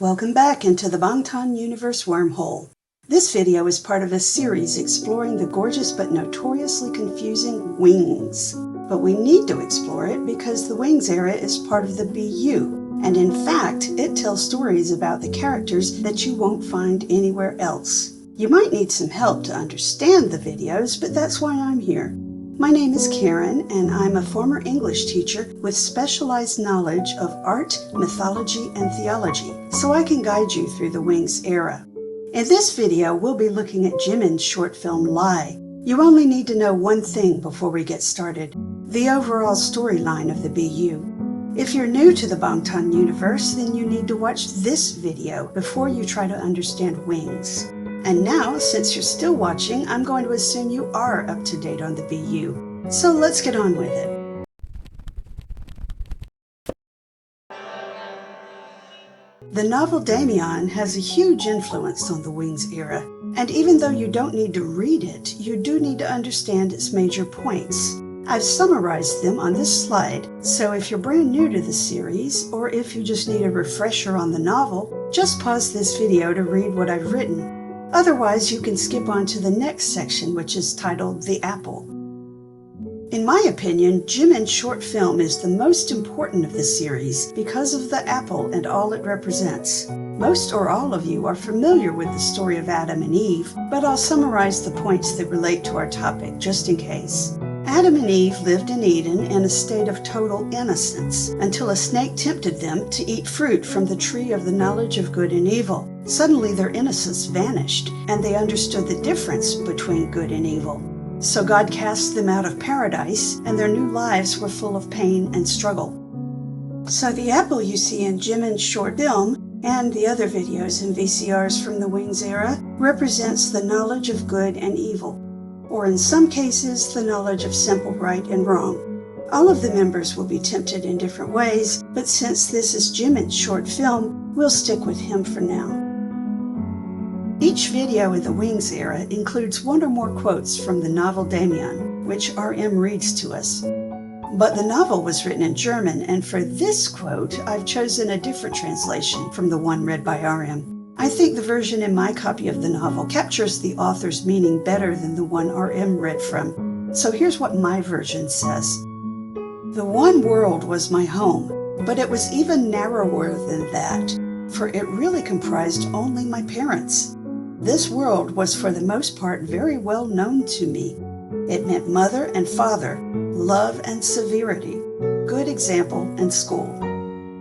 Welcome back into the Bangtan Universe wormhole. This video is part of a series exploring the gorgeous but notoriously confusing Wings. But we need to explore it because the Wings era is part of the BU, and in fact, it tells stories about the characters that you won't find anywhere else. You might need some help to understand the videos, but that's why I'm here. My name is Karen, and I'm a former English teacher with specialized knowledge of art, mythology, and theology, so I can guide you through the Wings era. In this video, we'll be looking at Jimin's short film Lie. You only need to know one thing before we get started: the overall storyline of the BU. If you're new to the Bangtan universe, then you need to watch this video before you try to understand Wings. And now, since you're still watching, I'm going to assume you are up to date on the BU. So let's get on with it. The novel Demian has a huge influence on the Wings era, and even though you don't need to read it, you do need to understand its major points. I've summarized them on this slide, so if you're brand new to the series, or if you just need a refresher on the novel, just pause this video to read what I've written. Otherwise, you can skip on to the next section, which is titled The Apple. In my opinion, Jimin's short film is the most important of the series because of the apple and all it represents. Most or all of you are familiar with the story of Adam and Eve, but I'll summarize the points that relate to our topic just in case. Adam and Eve lived in Eden in a state of total innocence until a snake tempted them to eat fruit from the tree of the knowledge of good and evil. Suddenly their innocence vanished, and they understood the difference between good and evil. So God cast them out of paradise, and their new lives were full of pain and struggle. So the apple you see in Jimin's short film, and the other videos and VCRs from the Wings era, represents the knowledge of good and evil, or in some cases, the knowledge of simple right and wrong. All of the members will be tempted in different ways, but since this is Jimin's short film, we'll stick with him for now. Each video in the Wings era includes one or more quotes from the novel Demian, which RM reads to us. But the novel was written in German, and for this quote, I've chosen a different translation from the one read by RM. I think the version in my copy of the novel captures the author's meaning better than the one RM read from. So here's what my version says. The one world was my home, but it was even narrower than that, for it really comprised only my parents. This world was for the most part very well known to me. It meant mother and father, love and severity, good example and school.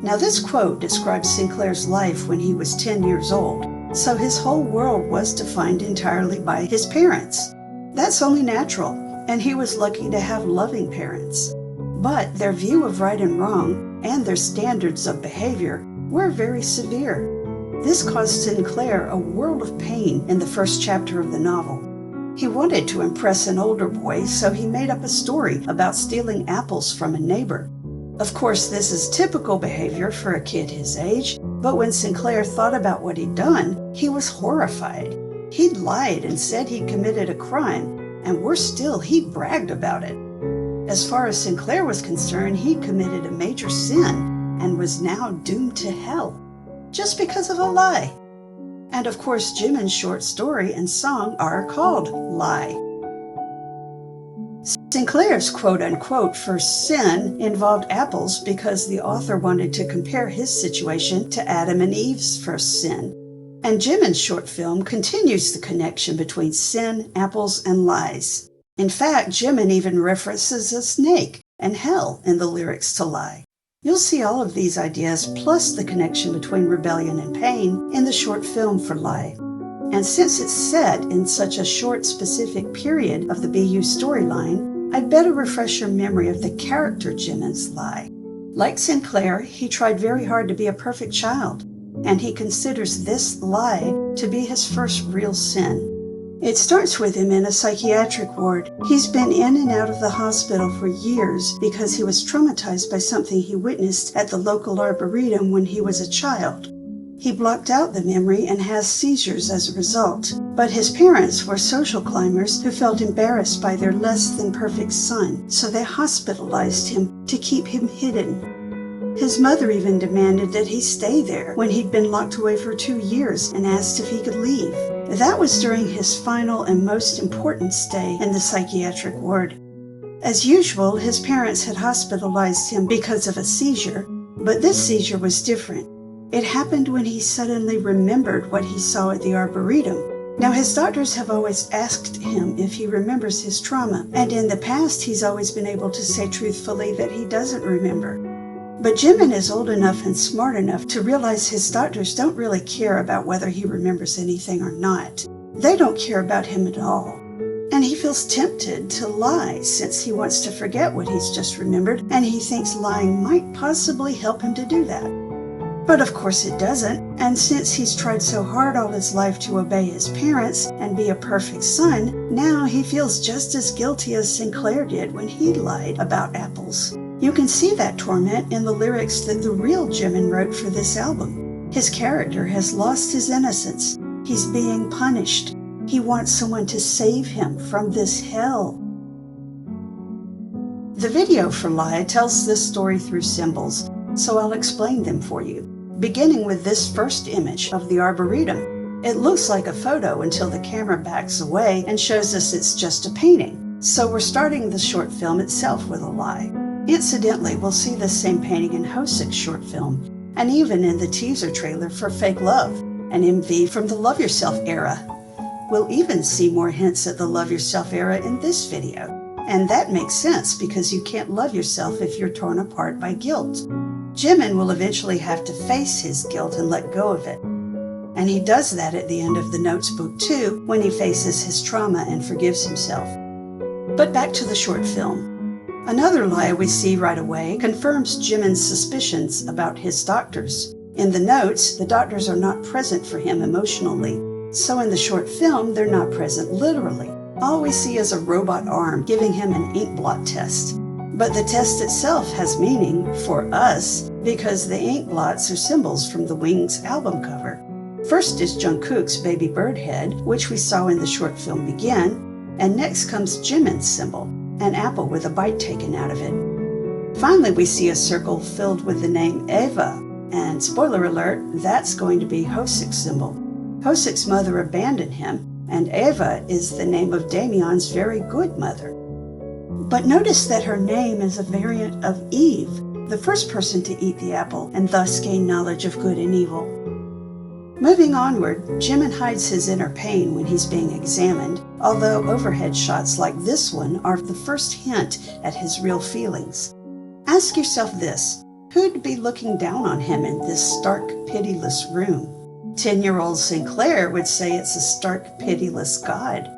Now this quote describes Sinclair's life when he was 10 years old, so his whole world was defined entirely by his parents. That's only natural, and he was lucky to have loving parents. But their view of right and wrong, and their standards of behavior, were very severe. This caused Sinclair a world of pain in the first chapter of the novel. He wanted to impress an older boy, so he made up a story about stealing apples from a neighbor. Of course, this is typical behavior for a kid his age, but when Sinclair thought about what he'd done, he was horrified. He'd lied and said he'd committed a crime, and worse still, he'd bragged about it. As far as Sinclair was concerned, he'd committed a major sin and was now doomed to hell, just because of a lie. And of course, Jimin's short story and song are called Lie. Sinclair's quote-unquote first sin involved apples because the author wanted to compare his situation to Adam and Eve's first sin. And Jimin's short film continues the connection between sin, apples, and lies. In fact, Jimin even references a snake and hell in the lyrics to Lie. You'll see all of these ideas plus the connection between rebellion and pain in the short film for Lie. And since it's set in such a short, specific period of the BU storyline, I'd better refresh your memory of the character Jimin's Lie. Like Sinclair, he tried very hard to be a perfect child, and he considers this lie to be his first real sin. It starts with him in a psychiatric ward. He's been in and out of the hospital for years because he was traumatized by something he witnessed at the local arboretum when he was a child. He blocked out the memory and has seizures as a result, but his parents were social climbers who felt embarrassed by their less than perfect son, so they hospitalized him to keep him hidden. His mother even demanded that he stay there when he'd been locked away for 2 years and asked if he could leave. That was during his final and most important stay in the psychiatric ward. As usual, his parents had hospitalized him because of a seizure, but this seizure was different. It happened when he suddenly remembered what he saw at the Arboretum. Now, his doctors have always asked him if he remembers his trauma, and in the past he's always been able to say truthfully that he doesn't remember. But Jimin is old enough and smart enough to realize his doctors don't really care about whether he remembers anything or not. They don't care about him at all. And he feels tempted to lie since he wants to forget what he's just remembered, and he thinks lying might possibly help him to do that. But of course it doesn't, and since he's tried so hard all his life to obey his parents and be a perfect son, now he feels just as guilty as Sinclair did when he lied about apples. You can see that torment in the lyrics that the real Jimin wrote for this album. His character has lost his innocence. He's being punished. He wants someone to save him from this hell. The video for Lie tells this story through symbols, so I'll explain them for you. Beginning with this first image of the Arboretum. It looks like a photo until the camera backs away and shows us it's just a painting. So we're starting the short film itself with a lie. Incidentally, we'll see this same painting in Hosek's short film, and even in the teaser trailer for Fake Love, an MV from the Love Yourself era. We'll even see more hints at the Love Yourself era in this video. And that makes sense because you can't love yourself if you're torn apart by guilt. Jimin will eventually have to face his guilt and let go of it. And he does that at the end of the notebook too, when he faces his trauma and forgives himself. But back to the short film. Another lie we see right away confirms Jimin's suspicions about his doctors. In the notes, the doctors are not present for him emotionally. So in the short film, they're not present literally. All we see is a robot arm giving him an ink blot test. But the test itself has meaning for us because the ink blots are symbols from the Wings album cover. First is Jungkook's baby bird head, which we saw in the short film Begin, and next comes Jimin's symbol, an apple with a bite taken out of it. Finally, we see a circle filled with the name Eva, and spoiler alert, that's going to be Hosek's symbol. Hosek's mother abandoned him, and Eva is the name of Demian's very good mother. But notice that her name is a variant of Eve, the first person to eat the apple and thus gain knowledge of good and evil. Moving onward, Jimin hides his inner pain when he's being examined, although overhead shots like this one are the first hint at his real feelings. Ask yourself this: who'd be looking down on him in this stark, pitiless room? 10-year-old Sinclair would say it's a stark, pitiless God.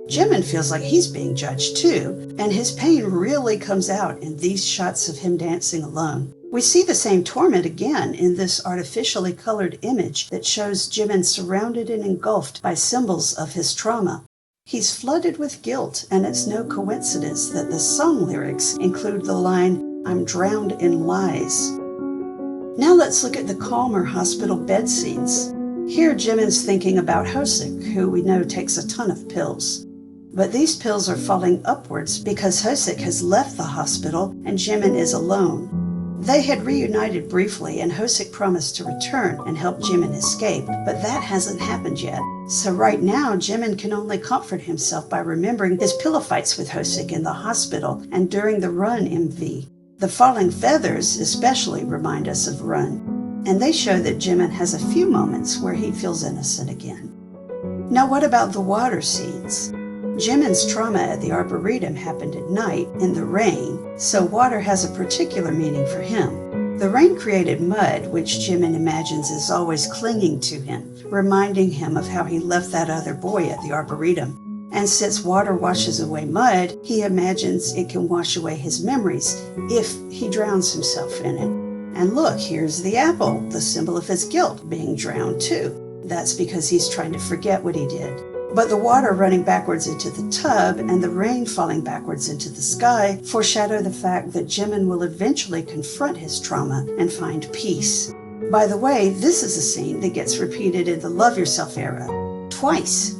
Jimin feels like he's being judged too, and his pain really comes out in these shots of him dancing alone. We see the same torment again in this artificially colored image that shows Jimin surrounded and engulfed by symbols of his trauma. He's flooded with guilt, and it's no coincidence that the song lyrics include the line, "I'm drowned in lies." Now let's look at the calmer hospital bed scenes. Here Jimin's thinking about Hosek, who we know takes a ton of pills. But these pills are falling upwards because Hosek has left the hospital and Jimin is alone. They had reunited briefly and Hosek promised to return and help Jimin escape, but that hasn't happened yet. So right now, Jimin can only comfort himself by remembering his pillow fights with Hosek in the hospital and during the Run MV. The falling feathers especially remind us of Run, and they show that Jimin has a few moments where he feels innocent again. Now what about the water scenes? Jimin's trauma at the Arboretum happened at night in the rain, so water has a particular meaning for him. The rain created mud, which Jimin imagines is always clinging to him, reminding him of how he left that other boy at the Arboretum. And since water washes away mud, he imagines it can wash away his memories if he drowns himself in it. And look, here's the apple, the symbol of his guilt, being drowned too. That's because he's trying to forget what he did. But the water running backwards into the tub and the rain falling backwards into the sky foreshadow the fact that Jimin will eventually confront his trauma and find peace. By the way, this is a scene that gets repeated in the Love Yourself era twice.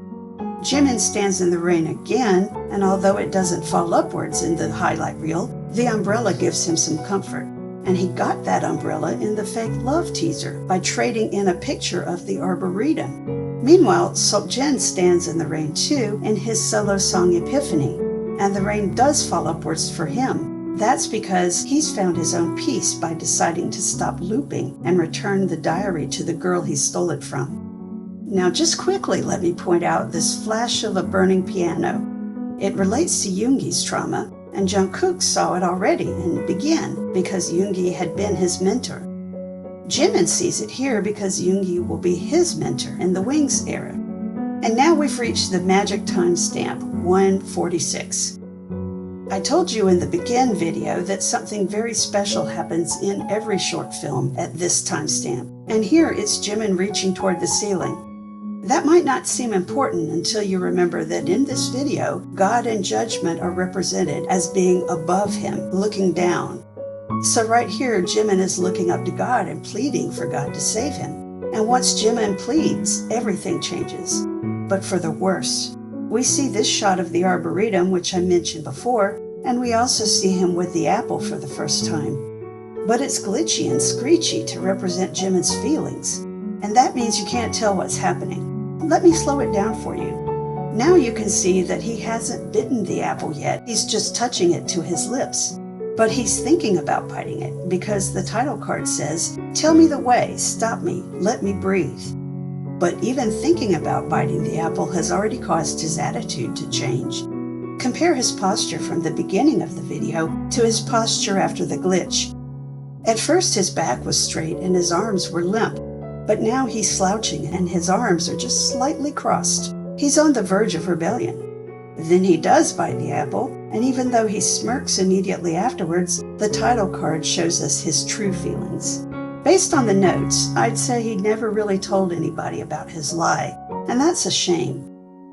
Jimin stands in the rain again, and although it doesn't fall upwards in the highlight reel, the umbrella gives him some comfort. and he got that umbrella in the fake love teaser by trading in a picture of the Arboretum. Meanwhile, Seokjin stands in the rain too in his solo song Epiphany, and the rain does fall upwards for him. That's because he's found his own peace by deciding to stop looping and return the diary to the girl he stole it from. Now just quickly let me point out this flash of a burning piano. It relates to Yoongi's trauma, and Jungkook saw it already in Begin because Yoongi had been his mentor. Jimin sees it here because Yoongi will be his mentor in the Wings era. And now we've reached the magic timestamp, 1:46. I told you in the Begin video that something very special happens in every short film at this timestamp, and here it's Jimin reaching toward the ceiling. That might not seem important until you remember that in this video, God and judgment are represented as being above him, looking down. So right here, Jimin is looking up to God and pleading for God to save him. And once Jimin pleads, everything changes, but for the worse. We see this shot of the Arboretum, which I mentioned before, and we also see him with the apple for the first time. But it's glitchy and screechy to represent Jimin's feelings, and that means you can't tell what's happening. Let me slow it down for you. Now you can see that he hasn't bitten the apple yet, he's just touching it to his lips. But he's thinking about biting it because the title card says, "Tell me the way, stop me, let me breathe." But even thinking about biting the apple has already caused his attitude to change. Compare his posture from the beginning of the video to his posture after the glitch. At first his back was straight and his arms were limp, but now he's slouching and his arms are just slightly crossed. He's on the verge of rebellion. Then he does bite the apple, and even though he smirks immediately afterwards, the title card shows us his true feelings. Based on the notes, I'd say he never really told anybody about his lie, and that's a shame.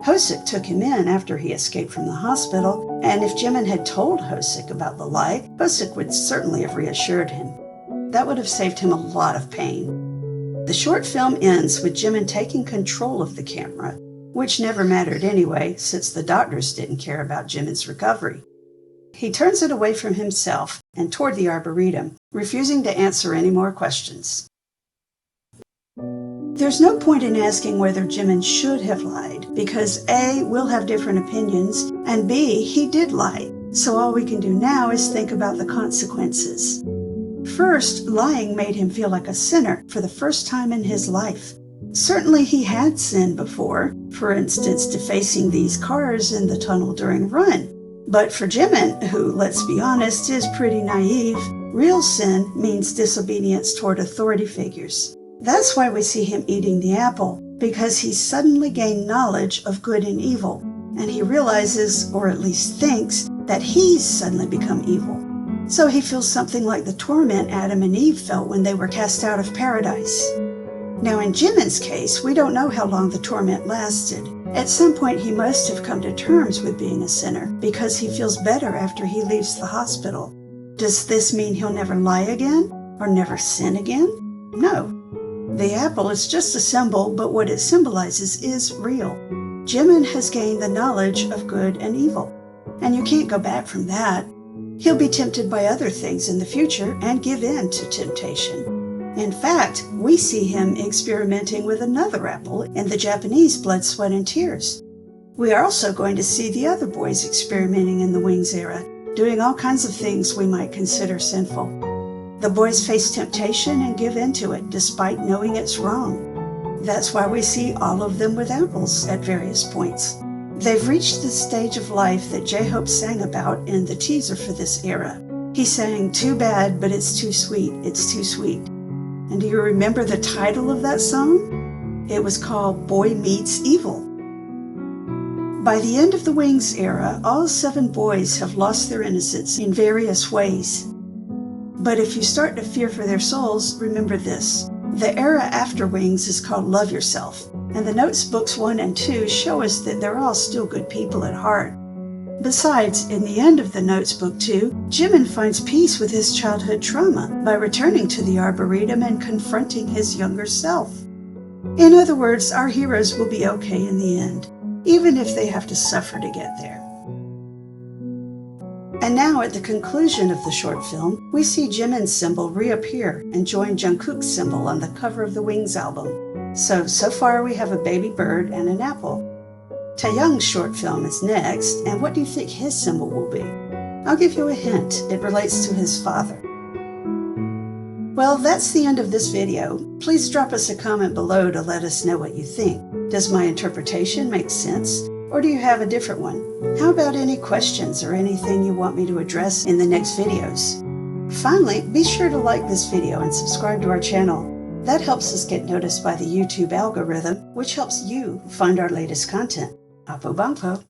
Hosik took him in after he escaped from the hospital, and if Jimin had told Hosik about the lie, Hosik would certainly have reassured him. That would have saved him a lot of pain. The short film ends with Jimin taking control of the camera, which never mattered anyway, since the doctors didn't care about Jimin's recovery. He turns it away from himself and toward the Arboretum, refusing to answer any more questions. There's no point in asking whether Jimin should have lied, because A, we'll have different opinions, and B, he did lie, so all we can do now is think about the consequences. First, lying made him feel like a sinner for the first time in his life. Certainly he had sinned before, for instance defacing these cars in the tunnel during Run. But for Jimin, who, let's be honest, is pretty naive, real sin means disobedience toward authority figures. That's why we see him eating the apple, because he's suddenly gained knowledge of good and evil, and he realizes, or at least thinks, that he's suddenly become evil. So he feels something like the torment Adam and Eve felt when they were cast out of paradise. Now in Jimin's case, we don't know how long the torment lasted. At some point he must have come to terms with being a sinner, because he feels better after he leaves the hospital. Does this mean he'll never lie again? Or never sin again? No. The apple is just a symbol, but what it symbolizes is real. Jimin has gained the knowledge of good and evil, and you can't go back from that. He'll be tempted by other things in the future and give in to temptation. In fact, we see him experimenting with another apple in the Japanese Blood, Sweat, and Tears. We are also going to see the other boys experimenting in the Wings era, doing all kinds of things we might consider sinful. The boys face temptation and give in to it despite knowing it's wrong. That's why we see all of them with apples at various points. They've reached the stage of life that J-Hope sang about in the teaser for this era. He sang, "Too bad, but it's too sweet, it's too sweet." And do you remember the title of that song? It was called Boy Meets Evil. By the end of the Wings era, all 7 boys have lost their innocence in various ways. But if you start to fear for their souls, remember this. The era after Wings is called Love Yourself, and the notes books 1 and 2 show us that they're all still good people at heart. Besides, in the end of the notes book 2, Jimin finds peace with his childhood trauma by returning to the Arboretum and confronting his younger self. In other words, our heroes will be okay in the end, even if they have to suffer to get there. And now at the conclusion of the short film, we see Jimin's symbol reappear and join Jungkook's symbol on the cover of the Wings album. So far we have a baby bird and an apple. Taeyoung's short film is next, and what do you think his symbol will be? I'll give you a hint. It relates to his father. Well, that's the end of this video. Please drop us a comment below to let us know what you think. Does my interpretation make sense? Or do you have a different one? How about any questions or anything you want me to address in the next videos? Finally, be sure to like this video and subscribe to our channel. That helps us get noticed by the YouTube algorithm, which helps you find our latest content. Apo Bangpo.